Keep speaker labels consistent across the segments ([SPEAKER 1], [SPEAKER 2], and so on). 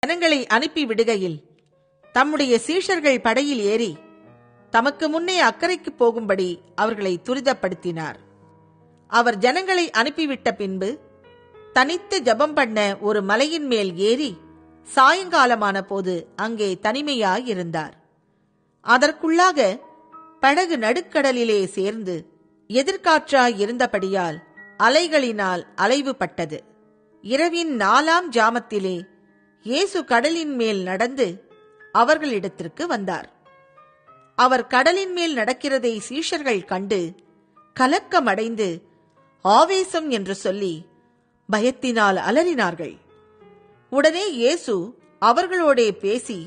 [SPEAKER 1] ஜனங்களை அனுப்பி விடுகையில் தம்முடைய சீஷர்கள் படகில் ஏறி தமக்கு முன்னே அக்கறைக்கு போகும்படி அவர்களை துரிதப்படுத்தினார். அவர் ஜனங்களை அனுப்பிவிட்ட பின்பு தனித்து ஜெபம் பண்ண ஒரு மலையின் மேல் ஏறி சாயங்காலமான போது அங்கே தனிமையாயிருந்தார். அதற்குள்ளாக படகு நடுக்கடலிலே சேர்ந்து எதிர்காற்றாய் இருந்தபடியால் அலைகளினால் அலைவுபட்டது. இரவின் 4ஆம் ஜாமத்திலே இயேசு கடலின் மேல் நடந்து அவர்களிடத்திற்கு வந்தார். அவர் கடலின் மேல் நடக்கிறதை சீஷர்கள் கண்டு கலக்கமடைந்து ஆவேசம் என்று சொல்லி பயத்தினால் அலறினார்கள். உடனே இயேசு அவர்களோடே பேசி,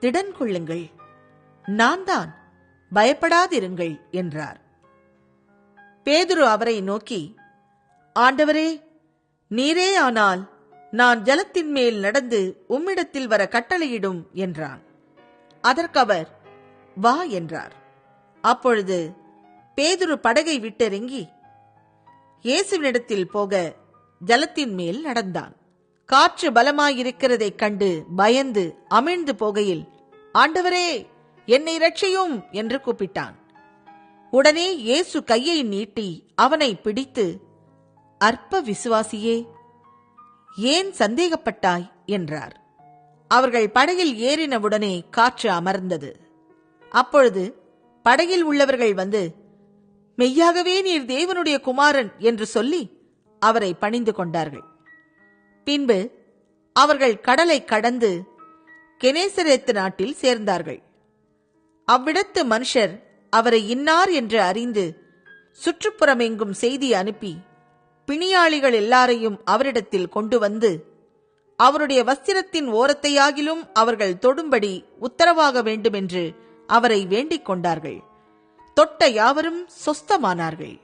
[SPEAKER 1] திடன் கொள்ளுங்கள், நான் தான், பயப்படாதிருங்கள் என்றார். பேதுரு அவரை நோக்கி, ஆண்டவரே, நீரே ஆனால் நான் ஜலத்தின் மேல் நடந்து உம்மிடத்தில் வர கட்டளையிடும் என்றான். அதற்கவர் வா என்றார். அப்பொழுது பேதுரு படகை விட்டிறங்கி இயேசுவினிடத்தில் போக ஜலத்தின் மேல் நடந்தான். காற்று பலமாயிருக்கிறதைக் கண்டு பயந்து அமிழ்ந்து போகையில், ஆண்டவரே, என்னை இரட்சியும் என்று கூப்பிட்டான். உடனே இயேசு கையை நீட்டி அவனை பிடித்து, அற்ப விசுவாசியே, ஏன் சந்தேகப்பட்டாய் என்றார். அவர்கள் படகில் ஏறினவுடனே காற்று அமர்ந்தது. அப்பொழுது படகில் உள்ளவர்கள் வந்து, மெய்யாகவே நீர் தேவனுடைய குமாரன் என்று சொல்லி அவரை பணிந்து கொண்டார்கள். பின்பு அவர்கள் கடலை கடந்து கெனேசரேத்து நாட்டில் சேர்ந்தார்கள். அவ்விடத்து மனுஷர் அவரை இன்னார் என்று அறிந்து சுற்றுப்புறமெங்கும் செய்தி அனுப்பி பிணியாளிகள் எல்லாரையும் அவரிடத்தில் கொண்டு வந்து அவருடைய வஸ்திரத்தின் ஓரத்தையாகிலும் அவர்கள் தொடும்படி உத்தரவாக வேண்டுமென்று அவரை வேண்டிக் கொண்டார்கள். தொட்ட யாவரும் சொஸ்தமானார்கள்.